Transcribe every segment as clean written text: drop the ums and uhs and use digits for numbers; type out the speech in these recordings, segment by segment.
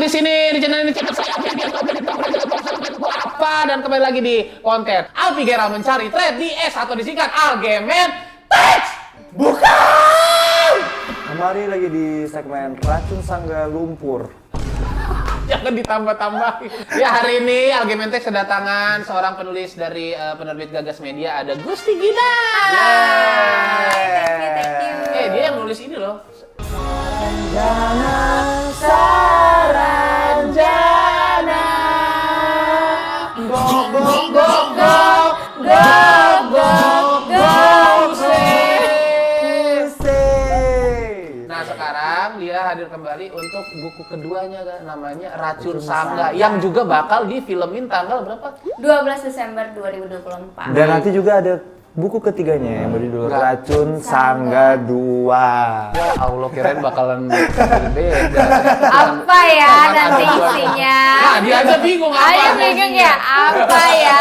di sini di channel ini apa dan kembali lagi di konten Alfi Gera mencari thread di X atau disingkat Algemen Text. Bukan. Kembali lagi di segmen Racun Sangga Lumpur. Jangan ditambah-tambah. Ya, hari ini Algemen Text kedatangan seorang penulis dari penerbit Gagas Media, ada Gusti Gina. Thank you. Dia yang nulis ini loh. Saranjana Gok gok gok gok gok gok gok Nah, sekarang dia hadir kembali untuk buku keduanya kan, namanya Racun Sangga, yang juga bakal difilmin tanggal berapa? 12 Desember 2024. Dan nanti juga ada buku ketiganya yang berjudul Racun Sangga 2. Ya Allah, kirain bakalan beda. Apa ya nanti isinya? Nah, dia aja bingung apa. Ayo bingung ya, apa ya?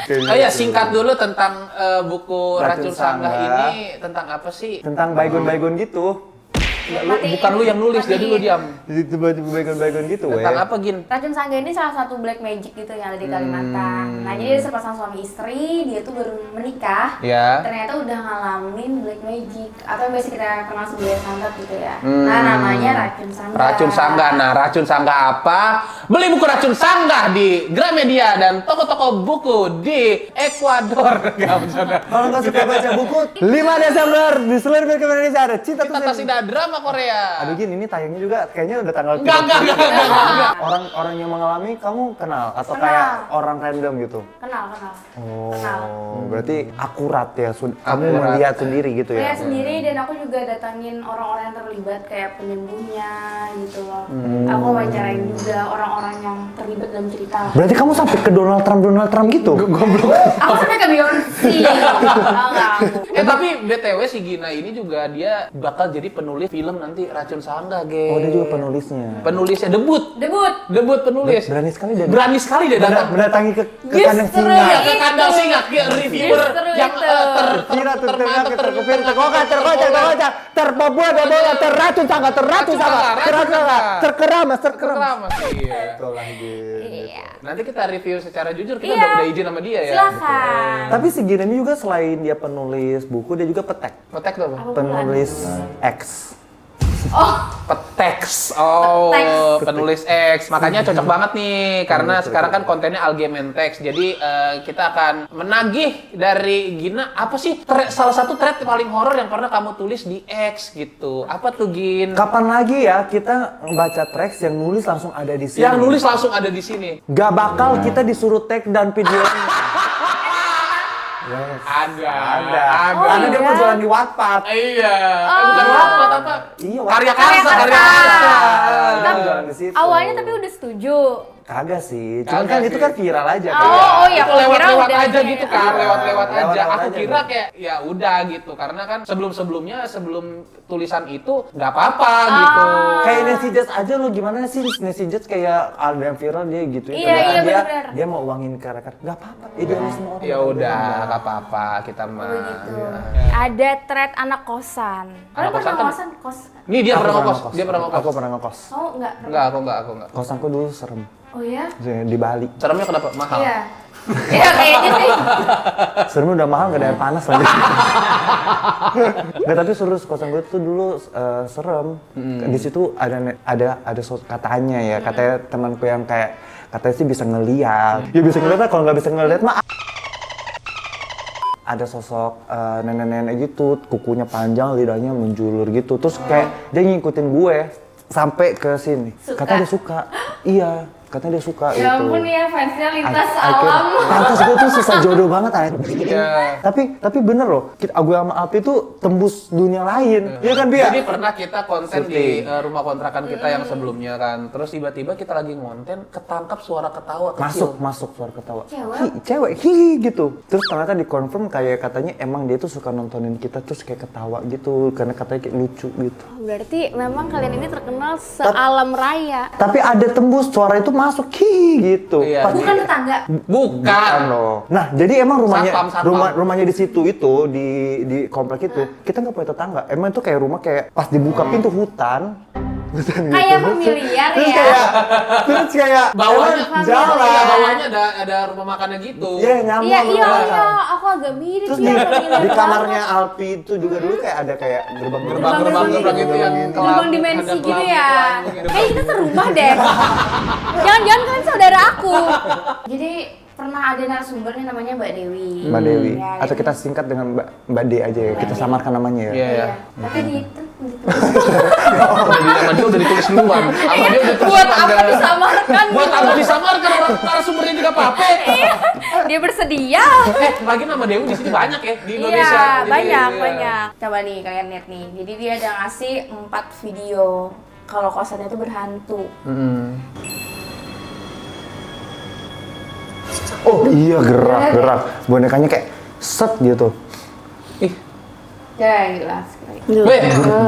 Oh ya, singkat dulu tentang buku Racun Racun Sangga Sangga. ini tentang apa sih? Tentang baygon-baygon gitu. Bukan lu yang nulis, jadi lu diam. Itu baygon-baygon gitu, weh. Tentang apa, Gin? Racun Sangga ini salah satu black magic gitu yang ada di Kalimantan. Nah, jadi sepasang suami istri, dia tuh baru menikah. Ya. Ternyata udah ngalamin black magic atau yang biasa kita kenal sebagai santet gitu ya. Nah, namanya Racun Sangga. Racun Sangga. Nah, Racun Sangga apa? Beli buku Racun Sangga di Gramedia dan toko-toko buku di Ekuador. Kalau nggak suka baca buku, 5 Desember di seluruh film Indonesia ada Cinta Kita kasih drama Korea. Aduh, Gin, ini tayangnya juga kayaknya udah tanggal Enggak. Orang yang mengalami kamu kenal atau Kenal. kayak orang random gitu? Kenal. Kenal. Berarti akurat ya, kamu Akurat. melihat sendiri gitu ya? Lihat sendiri, dan aku juga datangin orang-orang yang terlibat kayak penyembuhnya gitu loh. Aku wawancarain juga orang-orang yang terlibat dalam cerita. Berarti kamu sampai ke Donald Trump gitu? Goblok. Aku sampai ke Beyonce. Enggak aku. Tapi BTW si Gina ini juga dia bakal jadi penulis film nanti Racun Sangga, geng. Oh, dia juga penulisnya. Penulisnya debut penulis. Berani sekali dia. Berani sekali dia datang. Mendatangi ke Yes, kandang seru singa. ya. Ke kandang singa, ke reviewer Justru yang itu. Terkocak, terpobua, terracun sangga, terkeramas. Keramas. Iya. Itulah, Gin. Iya. Nanti kita review secara jujur, kita Iya. udah izin sama dia ya. Silakan. Tapi si Gin ini juga selain dia penulis buku, dia juga petek. Petek tuh apa? Apa Penulis X. Peteks. Oh, Peteks. penulis X. Makanya cocok banget nih karena sekarang kan kontennya Algemen Text. Jadi kita akan menagih dari Gina apa sih salah satu thread paling horor yang pernah kamu tulis di X gitu. Apa tuh, Gin? Kapan lagi ya kita baca tracks yang nulis langsung ada di sini? Yang nulis langsung ada di sini. Gak bakal kita disuruh tag dan videonya. Ada. Karena dia mau jualan di Wattpad. Iya. Bukan Wattpad apa? Iya, Karya Karya karsa. karsa. Dia mau jualan di situ. Awalnya tapi udah setuju. Kagak sih, cuman Kagak kan itu sih. kan viral aja. Oh iya, Itu aku kira lewat-lewat udah aja kayak- gitu kan, lewat-lewat aja. Lewat-lewat Aku aja kira gitu. kayak ya udah gitu, karena kan sebelum tulisan itu nggak apa-apa gitu. Kayak Nancy Judge aja lo gimana sih Nancy Judge kayak ada yang viral dia gitu ya. Iya, Padahal iya, dia bener. dia mau uangin karakter. Gak apa-apa, idealisme orang. Ya udah, nggak apa-apa kita mah. Begitu. Ya. Ada thread anak kosan. Anak Kalian kosan pernah kan- kosan kos? Nih dia Aku pernah ngekos, dia pernah Aku ngekos. pernah ngekos. Oh enggak. Enggak, aku enggak. Kosanku dulu serem. Oh ya? Di Bali. Seremnya kenapa? Mahal. Iya. Iya kayaknya sih. Seremnya udah mahal, gak ada air panas lagi. Nggak, tapi seru kosan gue tuh dulu serem. Di situ ada katanya ya, katanya temanku yang kayak katanya sih bisa ngeliat. Ya bisa ngeliat, kalau nggak bisa ngeliat mah ada sosok nenek-nenek gitu, kukunya panjang, lidahnya menjulur gitu. Terus kayak dia ngikutin gue sampai ke sini. Suka? Katanya dia suka. Iya, katanya dia suka Ya itu. ampun ya, fansnya lintas Akhir- alam. Pantas gue tuh susah jodoh banget anjing. Iya. Tapi bener loh, gue sama Alpi tuh tembus dunia lain. Iya kan, Bia? Jadi pernah kita konten di Syuting. rumah kontrakan kita yang sebelumnya kan. Terus tiba-tiba kita lagi ngonten, ketangkap suara ketawa kecil. Masuk suara ketawa. Cewek? Cewek, hihi gitu. Terus ternyata dikonfirm kayak katanya emang dia tuh suka nontonin kita terus kayak ketawa gitu karena katanya kayak lucu gitu. Berarti memang kalian ini terkenal sealam raya. Tapi ada tembus suara itu masuk hihi gitu. Iya. Bukan tetangga. Bukan. loh. Nah, jadi emang rumahnya Satpam. rumahnya di situ itu di komplek itu kita nggak punya tetangga. Emang itu kayak rumah kayak pas dibuka pintu hutan. Kayak familiar Terus ya. terus kayak Bawahnya emang jalan. Iya, bawahnya ada rumah makannya gitu. Iya, nyambung. Iya, iya, beneran. iya, aku agak mirip Terus ya familiar di kamarnya banget. Alpi itu juga dulu kayak ada kayak Gerbang itu yang Gerbang dimensi ada gitu kelab ya. gitu. Kayak kita serumah deh. Jangan-jangan kalian saudara aku. Jadi pernah ada narasumbernya namanya Mbak Dewi. Mbak Dewi. Ya, Atau jadi- kita singkat dengan Mbak D aja ya. Kita samarkan namanya ya. Iya, iya. Tapi ditulis. Udah di zaman dia udah ditulis duluan. Apa dia udah Buat tersimpan apa ke- disamarkan? Buat gitu? apa disamarkan orang narasumbernya juga pape? Dia bersedia. Lagi nama Dewi di sini banyak ya di Indonesia. Iya, Jadi, banyak, iya. banyak. Coba nih kalian lihat nih. Jadi dia ada ngasih 4 video kalau kosannya itu berhantu. Oh iya gerak. Bonekanya kayak set gitu. Ih, Ya, jelas. weh,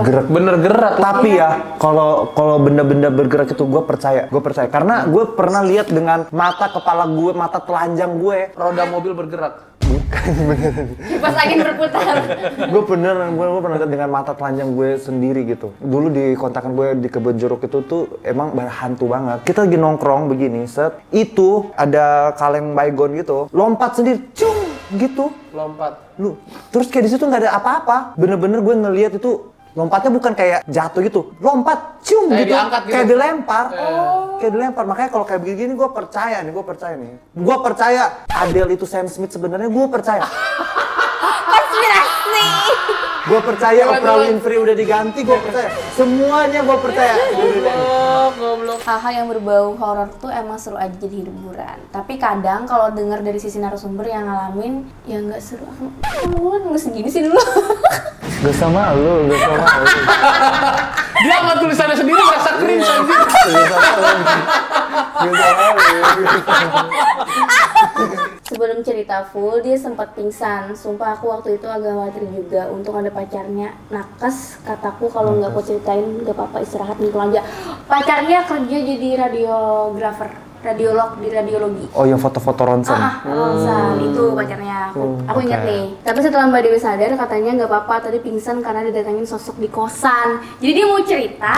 Gerak. bener gerak. Tapi ya kalau benda-benda bergerak itu gue percaya karena gue pernah lihat dengan mata kepala gue, mata telanjang gue. Roda mobil bergerak. Pas angin berputar. gue pernah lihat dengan mata telanjang gue sendiri gitu. Dulu di kontrakan gue di Kebon Jeruk itu tuh emang hantu banget. Kita lagi nongkrong begini, set itu ada kaleng baygon gitu, lompat sendiri, cung gitu. Lompat. Lu terus kayak di situ nggak ada apa-apa. Bener-bener gue ngelihat itu lompatnya bukan kayak jatuh gitu, lompat, cium Kayak gitu, diangkat gitu. kayak dilempar, kayak dilempar. Makanya kalau kayak begini gue percaya nih, gue percaya Adele itu Sam Smith sebenarnya gue percaya. Konspirasi. Gue percaya Oprah Winfrey udah diganti, gue percaya. Semuanya gue percaya. Goblok. Hal-hal yang berbau horor tuh emang seru aja jadi hiburan. Tapi kadang kalau dengar dari sisi narasumber yang ngalamin, ya nggak seru. Lu nggak segini sih dulu. Gak sama lu. Dia sama tulisannya sendiri merasa cringe anjir. Sebelum cerita full, dia sempat pingsan. Sumpah aku waktu itu agak khawatir juga. Untung ada pacarnya. Nakes, kataku kalau nggak aku ceritain nggak apa-apa, istirahat nih aja. Pacarnya kerja jadi radiografer, radiolog di radiologi. Oh yang foto-foto ronsen. Ronsen itu pacarnya. Aku ingat oke. nih. Tapi setelah Mbak Dewi sadar, katanya nggak apa-apa. Tadi pingsan karena didatangin sosok di kosan. Jadi dia mau cerita,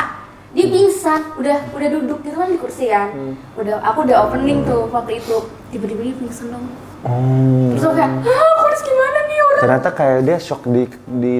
dia pingsan. Udah duduk gitu kan di kursi kan. Aku udah opening tuh waktu itu. Tiba-tiba dia pingsan dong. Terus aku kayak, aku harus gimana nih orang? Ternyata kayak dia shock di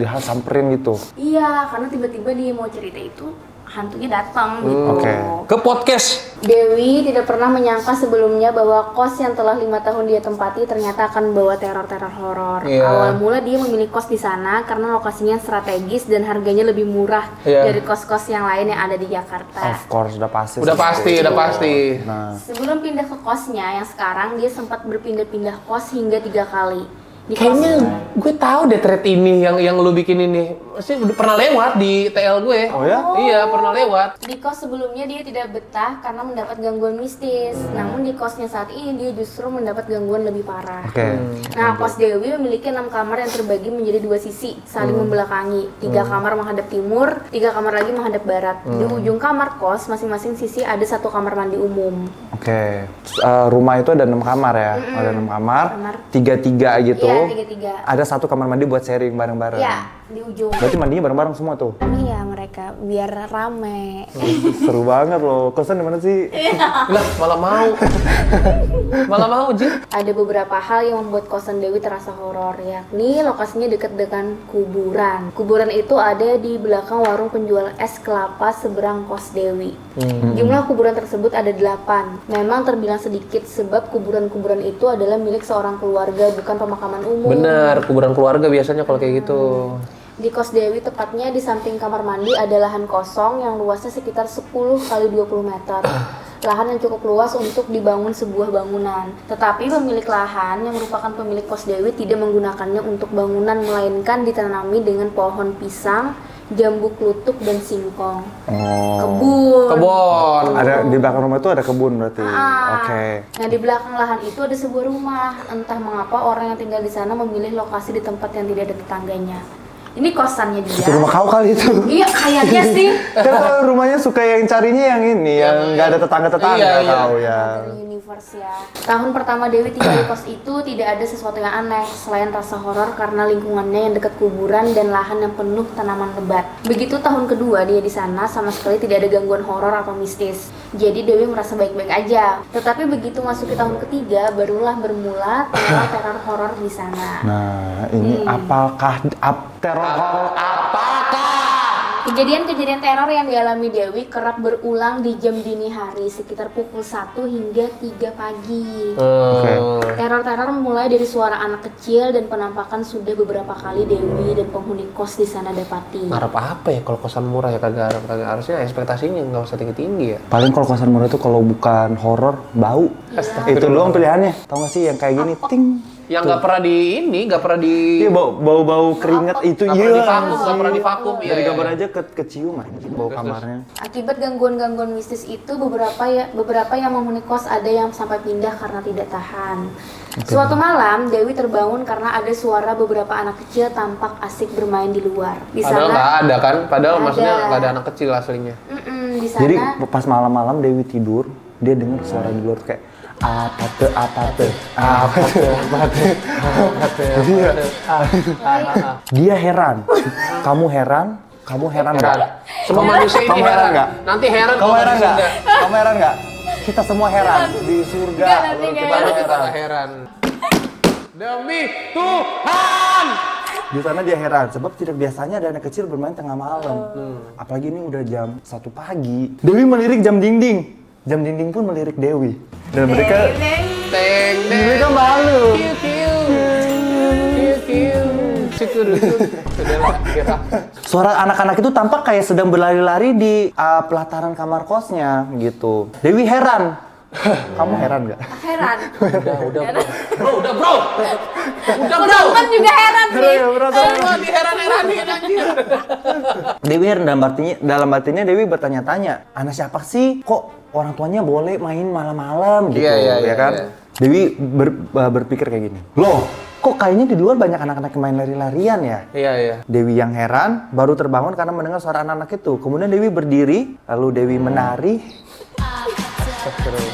hal samperin gitu. Iya, karena tiba-tiba dia mau cerita itu, hantunya datang gitu. Oke. Ke podcast. Dewi tidak pernah menyangka sebelumnya bahwa kos yang telah 5 tahun dia tempati ternyata akan membawa teror-teror horor. Iya. Awal mula dia memilih kos di sana karena lokasinya strategis dan harganya lebih murah Iya. dari kos-kos yang lain yang ada di Jakarta. Of course udah pasti. Udah sih. pasti. Nah, Sebelum pindah ke kosnya yang sekarang, dia sempat berpindah-pindah kos hingga 3 kali. Di Kayaknya gue tahu deh thread ini yang lu bikin ini. Pasti udah pernah lewat di TL gue. Oh ya? Iya, pernah lewat. Di kos sebelumnya dia tidak betah karena mendapat gangguan mistis. Namun di kosnya saat ini dia justru mendapat gangguan lebih parah. oke. Nah, kos Dewi memiliki 6 kamar yang terbagi menjadi 2 sisi, saling membelakangi. 3 kamar menghadap timur, 3 kamar lagi menghadap barat. Di ujung kamar kos, masing-masing sisi ada 1 kamar mandi umum. Oke. Rumah itu ada 6 kamar ya? Ada 6 kamar. Kamar. 3-3 gitu. Iya, 3-3. Ada 1 kamar mandi buat sharing bareng-bareng. Iya, di ujung. Berarti mandinya bareng-bareng semua tuh? Iya, mereka biar rame. Seru banget loh. Kosan di mana sih? Lah, malah mau. Malah mau, Jin. Ada beberapa hal yang membuat kosan Dewi terasa horor, yakni lokasinya dekat dengan kuburan. Kuburan itu ada di belakang warung penjual es kelapa seberang kos Dewi. Jumlah kuburan tersebut ada 8. Memang terbilang sedikit sebab kuburan-kuburan itu adalah milik seorang keluarga, bukan pemakaman umum. Bener, kuburan keluarga biasanya kalau kayak gitu. Di kos Dewi, tepatnya di samping kamar mandi, ada lahan kosong yang luasnya sekitar 10 kali 20 meter. Lahan yang cukup luas untuk dibangun sebuah bangunan. Tetapi pemilik lahan yang merupakan pemilik kos Dewi tidak menggunakannya untuk bangunan, melainkan ditanami dengan pohon pisang, jambu klutuk, dan singkong. Oh. Kebun. Ada di belakang rumah itu ada kebun berarti. Oke. Nah, di belakang lahan itu ada sebuah rumah. Entah mengapa orang yang tinggal di sana memilih lokasi di tempat yang tidak ada tetangganya. Ini kosannya dia. Itu rumah kau kali itu. Iya, kayaknya sih. Kan kalau rumahnya suka yang carinya yang ini, yang nggak ada tetangga-tetangga Iya, iya. kau ya. Reuni Universe ya. Tahun pertama Dewi tinggal di kos itu tidak ada sesuatu yang aneh selain rasa horor karena lingkungannya yang dekat kuburan dan lahan yang penuh tanaman lebat. Begitu tahun kedua dia di sana sama sekali tidak ada gangguan horor atau mistis. Jadi Dewi merasa baik-baik aja. Tetapi begitu masuk ke tahun ketiga barulah bermula teror horor di sana. Nah, ini apakah teror horor apakah? Kejadian-kejadian teror yang dialami Dewi kerap berulang di jam dini hari sekitar pukul 1 hingga 3 pagi. Teror-teror mulai dari suara anak kecil dan penampakan sudah beberapa kali Dewi dan penghuni kos di sana dapati. Ngarep apa ya kalau kosan murah ya kagak harusnya ekspektasinya nggak usah tinggi-tinggi ya. Paling kalau kosan murah itu kalau bukan horor, bau. Itu doang pilihannya. Tahu nggak sih yang kayak gini, ting. Yang nggak pernah nggak pernah di Iya, bau keringat itu, iya. nggak pernah divakum. Dari gambar aja kecium bau kamarnya. Akibat gangguan-gangguan mistis itu beberapa yang menghuni kos ada yang sampai pindah karena tidak tahan. Suatu malam Dewi terbangun karena ada suara beberapa anak kecil tampak asik bermain di luar. Di Padahal sana nggak ada kan? Padahal ada. maksudnya nggak ada anak kecil aslinya. Di sana Jadi pas malam-malam Dewi tidur, dia dengar suara di luar kayak apa tuh. Dia heran. Kamu heran nggak? Semua manusia ini Kamu heran nggak? Nanti heran Kamu kalau heran di nggak? surga. Kamu heran nggak? Kita semua heran di surga. Nggak, nanti nggak Kita heran. Kita nggak heran. Demi Tuhan. Di sana dia heran sebab tidak biasanya ada anak kecil bermain tengah malam. Apalagi ini udah jam 1 pagi. Dewi melirik jam dinding. Jam dinding pun melirik Dewi. Dan mereka mereka malu. Suara anak-anak itu tampak kayak sedang berlari-lari di pelataran kamar kosnya gitu. Dewi heran. Kamu heran nggak? heran. Udah bro. Penonton juga heran sih. Semua diheran-heranin anjir. Dewi heran dalam batinnya Dewi bertanya-tanya, anak siapa sih? Kok orang tuanya boleh main malam-malam gitu, ya kan? Iya. Dewi berpikir kayak gini, loh, kok kayaknya di luar banyak anak-anak yang main lari-larian ya? Iya. Dewi yang heran, baru terbangun karena mendengar suara anak-anak itu. Kemudian Dewi berdiri, lalu Dewi menari,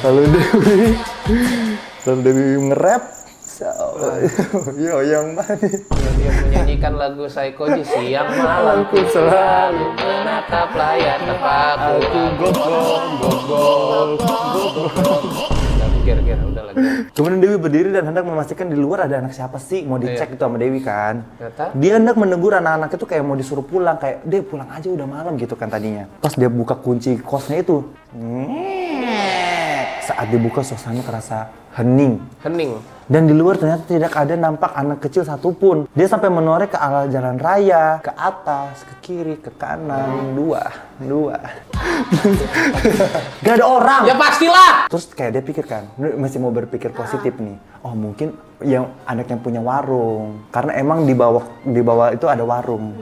lalu Dewi nge-rap. Yo yang manis. Dia menyanyikan lagu Psychoji siang malam ku selalu menatap layar tepaku. Udah udah lagi. Kemudian Dewi berdiri dan hendak memastikan di luar ada anak siapa sih, mau dicek itu sama Dewi kan. Ternyata? Dia hendak menegur anak-anak itu kayak mau disuruh pulang, kayak Deh pulang aja udah malam gitu kan tadinya. Pas dia buka kunci kosnya itu, saat dibuka suasana terasa hening. Dan di luar ternyata tidak ada nampak anak kecil satupun. Dia sampai menoreh ke arah jalan raya, ke atas, ke kiri, ke kanan, dua. Gak ada orang. Ya pastilah. Terus kayak dia pikir kan, masih mau berpikir positif nih. Oh mungkin yang anak yang punya warung, karena emang di bawah itu ada warung.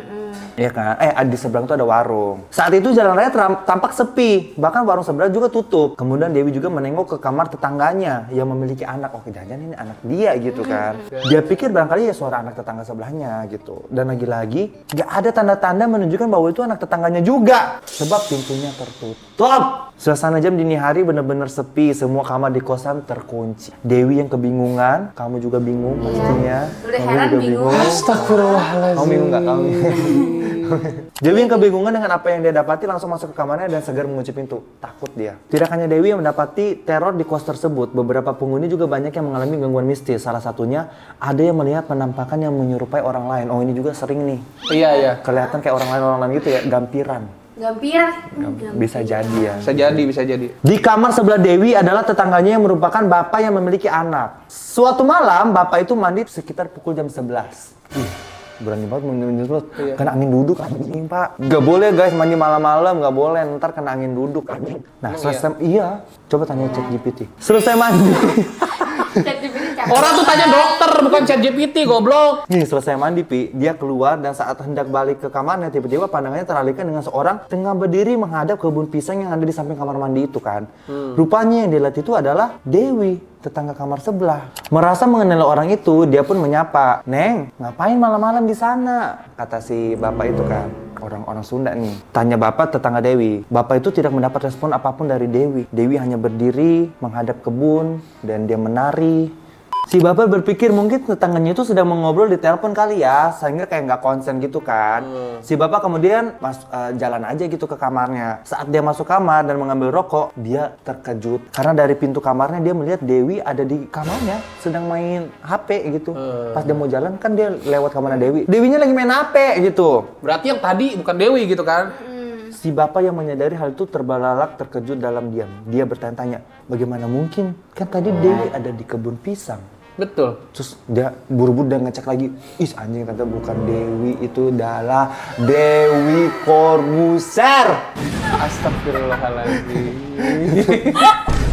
Iya kan? Di seberang itu ada warung. Saat itu jalan raya tampak sepi, bahkan warung sebelah juga tutup. Kemudian Dewi juga menengok ke kamar tetangganya yang memiliki anak. Oh, jangan-jangan ini anak dia gitu kan. Dia pikir barangkali ya suara anak tetangga sebelahnya gitu. Dan lagi-lagi, gak ada tanda-tanda menunjukkan bahwa itu anak tetangganya juga. Sebab pintunya tertutup. Suasana jam dini hari benar-benar sepi, semua kamar di kosan terkunci. Dewi yang kebingungan, kamu juga bingung pastinya. Udah heran bingung. Astagfirullahaladzim. Kamu bingung nggak? Dewi yang kebingungan dengan apa yang dia dapati langsung masuk ke kamarnya dan segera mengunci pintu. Takut dia. Tidak hanya Dewi yang mendapati teror di kos tersebut, beberapa penghuni juga banyak yang mengalami gangguan mistis. Salah satunya ada yang melihat penampakan yang menyerupai orang lain. Oh ini juga sering nih. Iya. Kelihatan kayak orang lain gitu ya, gampiran. Bisa jadi ya. Bisa jadi. Di kamar sebelah Dewi adalah tetangganya yang merupakan bapak yang memiliki anak. Suatu malam, bapak itu mandi sekitar pukul jam 11. Berani banget mandi terus. Iya. Kena angin duduk anjing, Pak. Gak boleh guys mandi malam-malam, gak boleh. Ntar kena angin duduk anjing. Nah, selesai iya. Coba tanya ChatGPT. Selesai mandi. Orang tuh tanya dokter bukan ChatGPT goblok. Nih selesai mandi Pi, dia keluar dan saat hendak balik ke kamarnya tiba-tiba pandangannya teralihkan dengan seorang tengah berdiri menghadap kebun pisang yang ada di samping kamar mandi itu kan. Rupanya yang dilihat itu adalah Dewi, tetangga kamar sebelah. Merasa mengenal orang itu, dia pun menyapa, "Neng, ngapain malam-malam di sana?" kata si bapak itu kan. orang Sunda nih. Tanya bapak tetangga Dewi. Bapak itu tidak mendapat respon apapun dari Dewi. Dewi hanya berdiri menghadap kebun dan dia menari. Si bapak berpikir mungkin tetangganya itu sedang mengobrol di telepon kali ya, sehingga kayak nggak konsen gitu kan. Si bapak kemudian jalan aja gitu ke kamarnya. Saat dia masuk kamar dan mengambil rokok, dia terkejut karena dari pintu kamarnya dia melihat Dewi ada di kamarnya sedang main HP gitu. Pas dia mau jalan kan dia lewat kamarnya Dewi. Dewinya lagi main HP gitu. Berarti yang tadi bukan Dewi gitu kan? Si bapak yang menyadari hal itu terbelalak terkejut dalam diam. Dia bertanya-tanya, bagaimana mungkin? Kan tadi Dewi ada di kebun pisang. Betul. Terus dia buru-buru dan ngecek lagi. Ih anjing kata bukan Dewi, itu adalah Dewi Corbuzier. Astagfirullahaladzim.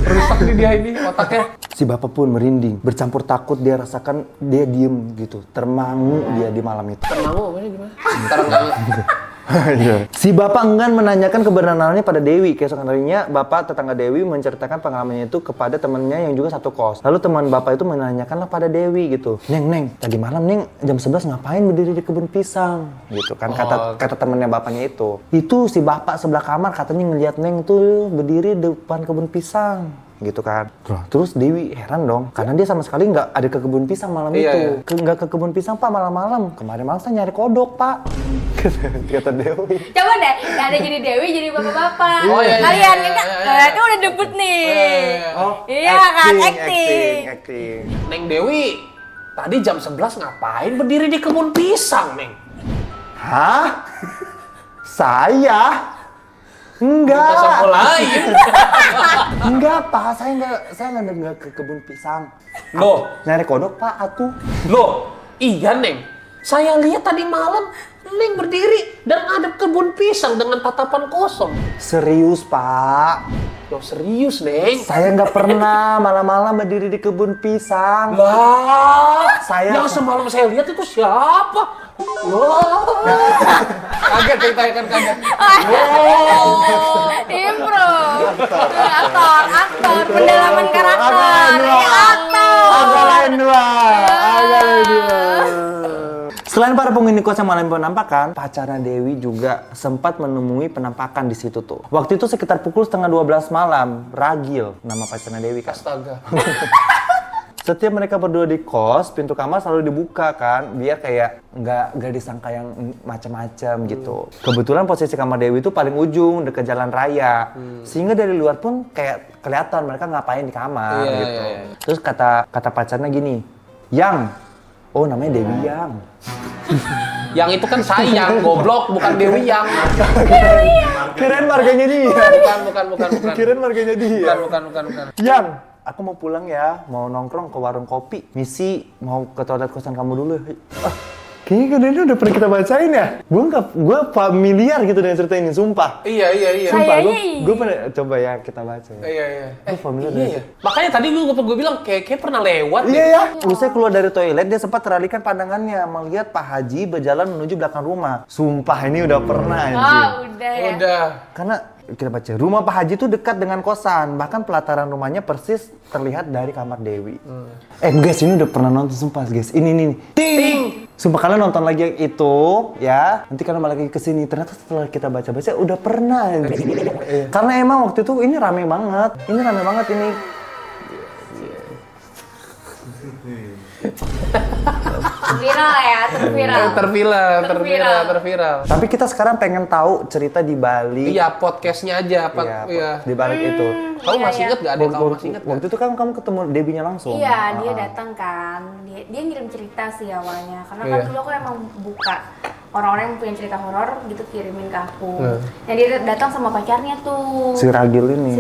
Rusak nih dia ini otaknya. Si bapak pun merinding, bercampur takut dia rasakan dia diem gitu. Termangu dia di malam itu. Termangu apa gimana? Termangu. Si bapak enggan menanyakan kebenarannya pada Dewi. Keesokan harinya, bapak tetangga Dewi menceritakan pengalamannya itu kepada temannya yang juga satu kos. Lalu teman bapak itu menanyakanlah pada Dewi gitu. Neng, tadi malam Neng jam 11 ngapain berdiri di kebun pisang? Gitu kan kata temannya bapaknya itu. Itu si bapak sebelah kamar katanya ngeliat Neng tuh berdiri di depan kebun pisang. Gitu kan. Terus Dewi heran dong, karena dia sama sekali nggak ada ke kebun pisang malam itu. Nggak ke kebun pisang pak malam-malam. Kemarin malam saya nyari kodok pak. Kata Dewi. Coba deh, nggak ada jadi Dewi jadi bapak-bapak. Oh, iya, Kalian iya, kan udah debut nih. Iya kan, acting. Neng Dewi, tadi jam 11 ngapain berdiri di kebun pisang, Neng? Hah? Saya? Enggak. Kita lain. Enggak pak, saya nggak ke kebun pisang. Loh, Nyari kodok pak, atuh. loh, iya Neng. Saya lihat tadi malam Neng berdiri dan ngadep kebun pisang dengan tatapan kosong. Serius pak. Loh serius Neng? Saya nggak pernah malam-malam berdiri di kebun pisang. Lah, Saya- yang semalam saya lihat itu siapa? Wah, kaget ceritanya kan kaget. Impro. Aktor, pendalaman karakter. Agak lain dua. Selain para penghuni kos yang mengalami penampakan, pacarnya Dewi juga sempat menemui penampakan di situ tuh. Waktu itu sekitar pukul 11:30 malam, Ragil, nama pacarnya Dewi kan. Astaga. Setiap mereka berdua di kos, pintu kamar selalu dibuka kan, biar kayak nggak disangka yang macam-macam gitu. Kebetulan posisi kamar Dewi itu paling ujung dekat jalan raya, sehingga dari luar pun kayak kelihatan mereka ngapain di kamar Iya, gitu. iya. Terus kata pacarnya gini, Yang, oh namanya Dewi Yang. Yang itu kan sayang, goblok, bukan Dewi yang. Kirain marganya dia. Bukan. Kirain marganya dia. Bukan. Yang, aku mau pulang ya, mau nongkrong ke warung kopi. Misi, mau ke toilet kosan kamu dulu. Kayaknya ini udah pernah kita bacain ya. Gue familiar gitu dengan cerita ini, sumpah. Iya. Sumpah, Kayaknya gue pernah coba ya kita baca ya. Iya. Gue familiar Iya dengan ya. Makanya tadi gue bilang kayak pernah lewat Iya deh. ya, usai keluar dari toilet dia sempat teralihkan pandangannya melihat Pak Haji berjalan menuju belakang rumah. Sumpah ini udah pernah anjing. Udah ya. Udah. Karena kita baca, rumah Pak Haji itu dekat dengan kosan, bahkan pelataran rumahnya persis terlihat dari kamar Dewi. Guys, ini udah pernah nonton sumpah guys. Ini. Ting. Sumpah kalian nonton lagi yang itu ya. Nanti kalian balik lagi ke sini. Ternyata setelah kita baca-baca udah pernah. Karena emang waktu itu ini rame banget. Ini. Viral ya, Terviral. Tapi kita sekarang pengen tahu cerita di Bali. Iya, podcastnya aja. Iya. Di balik itu. Kamu masih inget gak? Ada yang kamu Waktu, masih inget waktu itu kan kamu ketemu Debinya langsung. Iya, dia datang kan. Dia ngirim cerita sih awalnya. Karena kan Iya. dulu aku emang buka orang-orang yang punya cerita horor gitu kirimin ke aku. Nah dia datang sama pacarnya tuh. Si Ragil ini.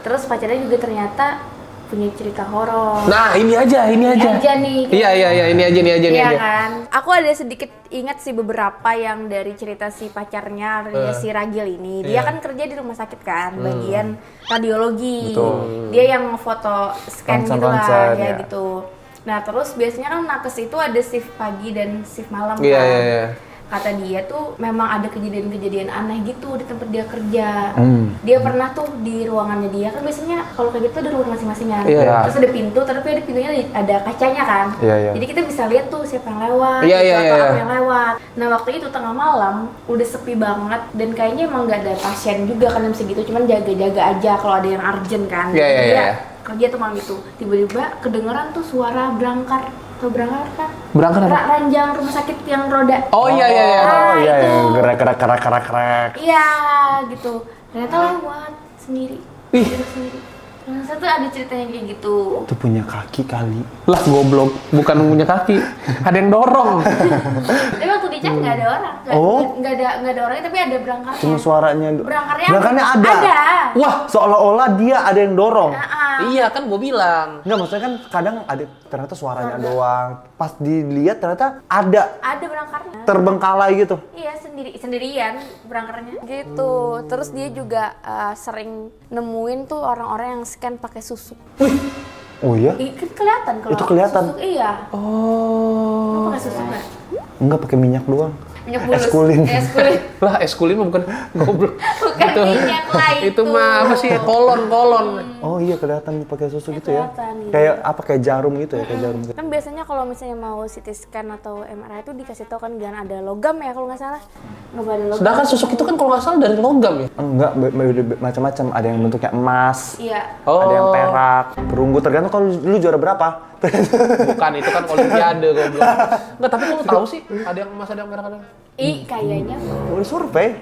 Terus pacarnya juga ternyata punya cerita horor. Nah, ini aja. Nih. Iya, ini aja. kan. Aku ada sedikit ingat sih beberapa yang dari cerita si pacarnya si Ragil ini. Dia kan kerja di rumah sakit kan, bagian radiologi. Betul. Dia yang foto scan gitu lah, Ronsen-ronsen, ya ya. gitu. Nah terus biasanya kan nakes itu ada shift pagi dan shift malam kan. Iya. kata dia tuh memang ada kejadian-kejadian aneh gitu di tempat dia kerja. Dia pernah tuh di ruangannya dia, kan biasanya kalau kayak gitu ada ruangan masing-masing kan. Iya. Terus ada pintu, tapi ada pintunya ada kacanya kan. Iya. Jadi kita bisa lihat tuh siapa yang lewat, Iya. atau apa yang lewat. Nah waktu itu tengah malam, udah sepi banget dan kayaknya emang nggak ada pasien juga kan jam segitu, cuman jaga-jaga aja kalau ada yang urgent kan. Iya. Kerja tuh malam itu, tiba-tiba kedengeran tuh suara berangkar. Atau berangkar kan? Berangkar apa? Ranjang rumah sakit yang roda. Oh iya. Oh iya, itu. yang gerak. Iya, gitu. Ternyata lewat sendiri. Ih. Sendiri. Nah, satu ada ceritanya kayak gitu. Itu punya kaki kali. Lah goblok, bukan punya kaki. Ada yang dorong. Tapi waktu di chat nggak ada orang. Nggak ada orangnya, tapi ada berangkarnya. Cuma suaranya. Berangkarnya ada. Wah, Seolah-olah dia ada yang dorong. iya kan gue bilang. Enggak, maksudnya kan kadang ada ternyata suaranya doang. Pas dilihat ternyata ada Ada berangkarnya. terbengkalai gitu. Iya, sendirian berangkarnya. Gitu. Terus dia juga sering nemuin tuh orang-orang yang scan pakai susuk. Oh iya? Kan kelihatan kalau Itu kelihatan. susuk, iya. Oh. Pakai susuk nggak? Enggak, pakai minyak doang. Minyak bulus. Eskulin. Eskulin. Lah eskulin mah bukan goblok. Bukan minyak lah itu. Itu mah apa sih? Kolon. Oh iya, kelihatan pakai susu gitu ya. Kelihatan, gitu. Kayak apa, kayak jarum gitu ya, kayak jarum gitu. Kan biasanya kalau misalnya mau CT scan atau MRI itu dikasih tahu kan jangan ada logam ya kalau nggak salah. Nggak boleh ada logam. Sedangkan susuk itu kan kalau nggak salah dari logam ya. Enggak, macam-macam. Ada yang bentuknya emas. Iya. Ada yang perak, perunggu, tergantung kalau lu juara berapa. Bukan, itu kan olimpiade goblok. Enggak, tapi lu tahu sih ada yang emas, ada yang perak, ada yang... Kayaknya. Udah survei.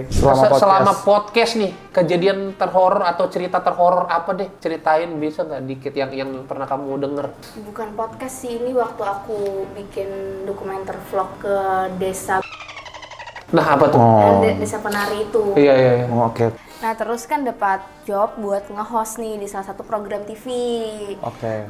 Selama podcast nih, kejadian terhoror atau cerita terhoror apa deh? Ceritain bisa nggak dikit yang pernah kamu denger? Bukan podcast sih, ini waktu aku bikin dokumenter vlog ke desa. Nah, apa tuh? Desa penari itu. Iya. Oh, oke. Nah terus kan dapat job buat nge-host nih di salah satu program TV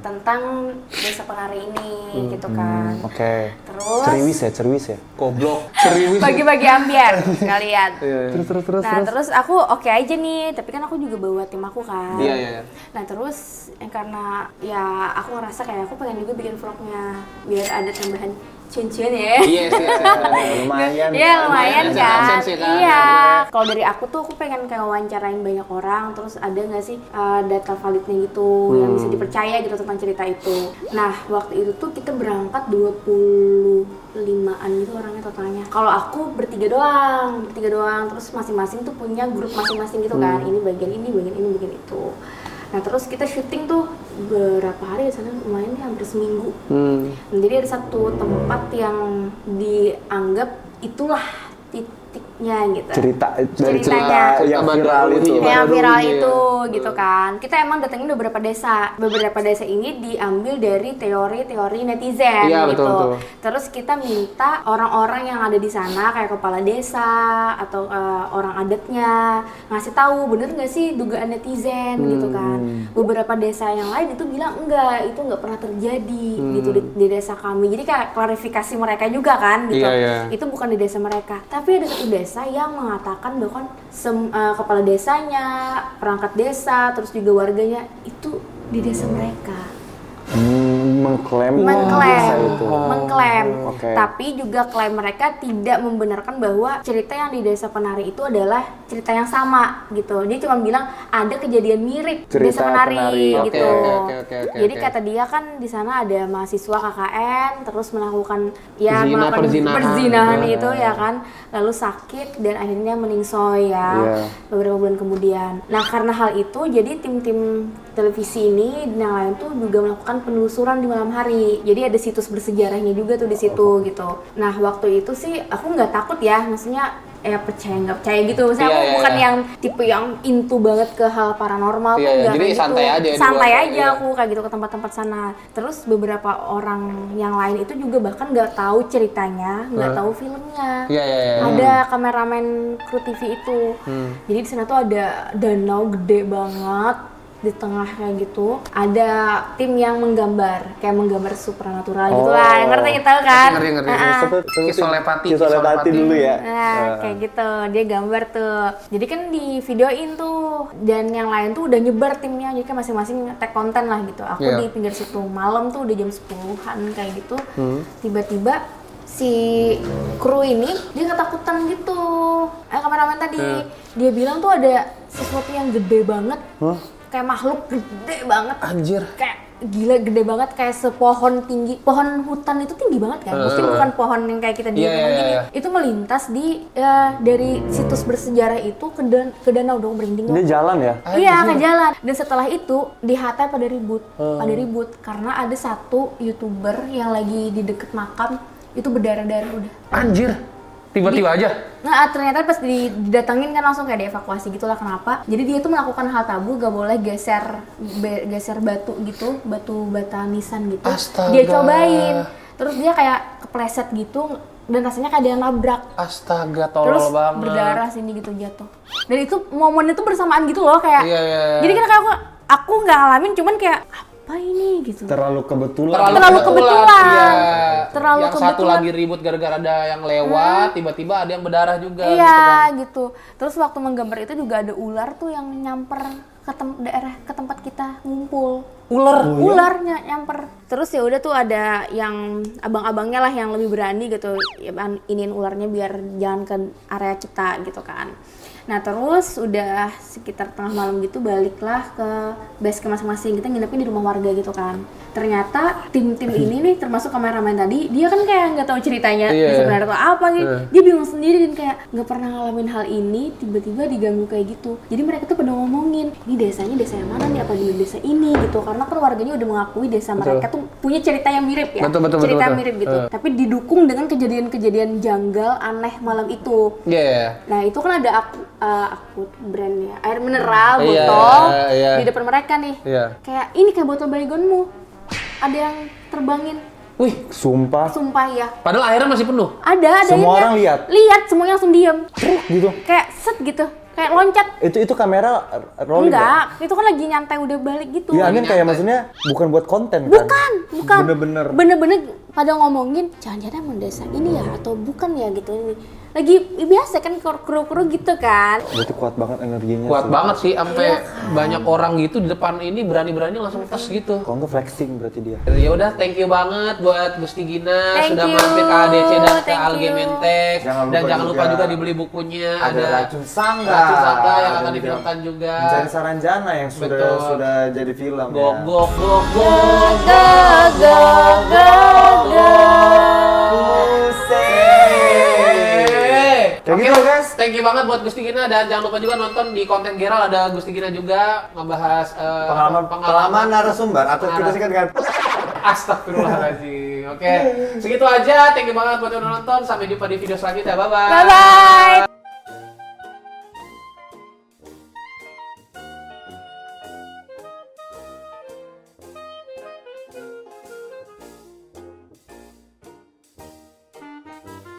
tentang desa penari ini gitu kan. Oke. Terus Cerwis ya? Goblok. Ceriwis. bagi-bagi ambiar sekalian. Terus. Nah terus aku oke aja nih, tapi kan aku juga bawa tim aku kan. Iya. Nah terus karena ya aku ngerasa kayak aku pengen juga bikin vlognya biar ada tambahan cincin ya. Yes. Lumayan. Iya lumayan kan. AdSense ya kan? Iya. Kalau dari aku tuh aku pengen kayak wawancarain banyak orang, terus ada nggak sih data validnya gitu yang bisa dipercaya gitu tentang cerita itu. Nah waktu itu tuh kita berangkat 25-an gitu orangnya totalnya. Kalau aku bertiga doang, terus masing-masing tuh punya grup masing-masing gitu kan. Ini bagian ini, bagian itu. Nah terus kita syuting tuh berapa hari di sana, lumayan nih hampir seminggu. Jadi ada satu tempat yang dianggap itulah titiknya gitu. Dari cerita yang viral itu. Yang viral itu gitu kan. Kita emang datengin beberapa desa. Beberapa desa ini diambil dari teori-teori netizen Iya, gitu. betul. Terus kita minta orang-orang yang ada di sana kayak kepala desa atau orang adatnya ngasih tahu bener nggak sih dugaan netizen gitu kan. Beberapa desa yang lain itu bilang enggak, itu nggak pernah terjadi gitu di desa kami. Jadi kayak klarifikasi mereka juga kan gitu. Iya. Itu bukan di desa mereka. Tapi ada satu desa yang mengatakan bahwa kepala desanya, perangkat desa, terus juga warganya itu di desa mereka. Mengklaim. Okay. Tapi juga klaim mereka tidak membenarkan bahwa cerita yang di desa penari itu adalah cerita yang sama gitu. Dia cuma bilang ada kejadian mirip cerita desa penari gitu. Oke. Jadi kata dia kan di sana ada mahasiswa KKN terus melakukan perzinahan itu ya kan, lalu sakit dan akhirnya meningsoy ya beberapa bulan kemudian. Nah karena hal itu jadi tim-tim televisi ini dan yang lain tuh juga melakukan penelusuran di malam hari. Jadi ada situs bersejarahnya juga tuh di situ gitu. Nah waktu itu sih aku nggak takut ya, maksudnya percaya nggak percaya gitu. Maksudnya aku bukan yang tipe yang into banget ke hal paranormal tuh nggak jadi kayak santai gitu. aja. Santai aja aku kayak gitu ke tempat-tempat sana. Terus beberapa orang yang lain itu juga bahkan nggak tahu ceritanya, nggak tahu filmnya. Iya. Ada kameramen kru TV itu. Jadi di sana tuh ada danau gede banget. Di tengah kayak gitu ada tim yang menggambar supranatural gitu lah, yang ngerti kita kan. Ngerti. Kisolepati dulu ya. Nah, kayak gitu dia gambar tuh, jadi kan di videoin tuh dan yang lain tuh udah nyebar timnya, jadi kan masing-masing tag konten lah gitu. Aku di pinggir situ malam tuh udah jam 10-an kayak gitu. Tiba-tiba si kru ini dia ketakutan gitu. Kameramen tadi dia bilang tuh ada sesuatu yang gede banget, kayak makhluk gede banget. Anjir. Kayak gila gede banget, kayak sepohon tinggi. Pohon hutan itu tinggi banget kan? Mungkin bukan pohon yang kayak kita di gini. Itu melintas di dari situs bersejarah itu ke danau dong, merinding. Dia jalan ya? Iya, ke jalan. Dan setelah itu di HT pada ribut karena ada satu YouTuber yang lagi di deket makam itu berdarah-darah udah. Anjir. Tiba-tiba aja. Nah, ternyata pas didatangin kan langsung kayak dievakuasi gitulah. Kenapa? Jadi dia tuh melakukan hal tabu, gak boleh geser batu gitu, batu bata nisan gitu. Astaga. Dia cobain. Terus dia kayak kepleset gitu dan rasanya kayak dia nabrak. Astaga, tolol Terus banget. berdarah sini gitu jatuh. Dan itu momennya tuh bersamaan gitu loh kayak. Iya. Jadi kan kayak aku nggak ngalamin, cuman kayak apa ini gitu. Terlalu kebetulan. Terlalu kebetulan. Iya. Terlalu yang kebetulan. satu lagi ribut gara-gara ada yang lewat, tiba-tiba ada yang berdarah juga Iya gitu kan. gitu. Terus waktu menggambar itu juga ada ular tuh yang nyamper ke tempat kita ngumpul. Ularnya nyamper. Terus ya udah tuh ada yang abang-abangnya lah yang lebih berani gitu, ya, iniin ularnya biar jangan ke area kita gitu kan. Nah terus udah sekitar tengah malam gitu baliklah ke base camp masing-masing, kita nginepnya di rumah warga gitu kan. Ternyata tim-tim ini nih termasuk kameramen tadi, dia kan kayak nggak tahu ceritanya sebenarnya tuh apa gitu. Dia bingung sendiri dan kayak nggak pernah ngalamin hal ini, tiba-tiba diganggu kayak gitu. Jadi mereka tuh pada ngomongin, ini desanya desa yang mana nih, apa di desa ini gitu. Karena kan warganya udah mengakui desa mereka tuh punya cerita yang mirip ya. Cerita mirip gitu. Tapi didukung dengan kejadian-kejadian janggal aneh malam itu. Iya. Nah itu kan ada aku brandnya air mineral botol di depan mereka nih. Kayak ini kayak botol baygonmu ada yang terbangin. Wih, Sumpah. Ya. padahal airnya masih penuh. Ada Semua airnya. orang lihat? Lihat, semuanya langsung diem. Gitu. Kayak set gitu. Kayak loncat. Itu kamera rolling. Enggak, itu kan lagi nyantai udah balik gitu. Iya, Amin kayak maksudnya bukan buat konten kan? Bukan. Bener-bener Pada ngomongin, jangan-jangan emang desa ini ya atau bukan ya gitu. Lagi biasa kan kru-kru gitu kan. Berarti kuat banget energinya. Kuat sih. banget sih, sampai banyak orang gitu di depan ini berani-berani langsung tes gitu. Kalau nggak flexing berarti dia. Ya udah, thank you banget buat Gusti Gina Thank sudah you. mampir ke ADC dan ke Thank you. Algementex. Dan jangan lupa juga juga dibeli bukunya. Ada Racun Sangga. Racun Sangga yang Ada akan juga difilmkan juga. Mencari Saranjana yang Betul. sudah jadi film Gok ya. gok gok gok. Kayak Oke gitu guys. thank you banget buat Gusti Gina, dan jangan lupa juga nonton di konten Geral ada Gusti Gina juga ngebahas Pengalaman narasumber atau kita singkat dengan Astagfirullahaladzim. Oke, segitu aja. Thank you banget buat yang udah nonton. Sampai jumpa di video selanjutnya. Bye bye. Bye bye.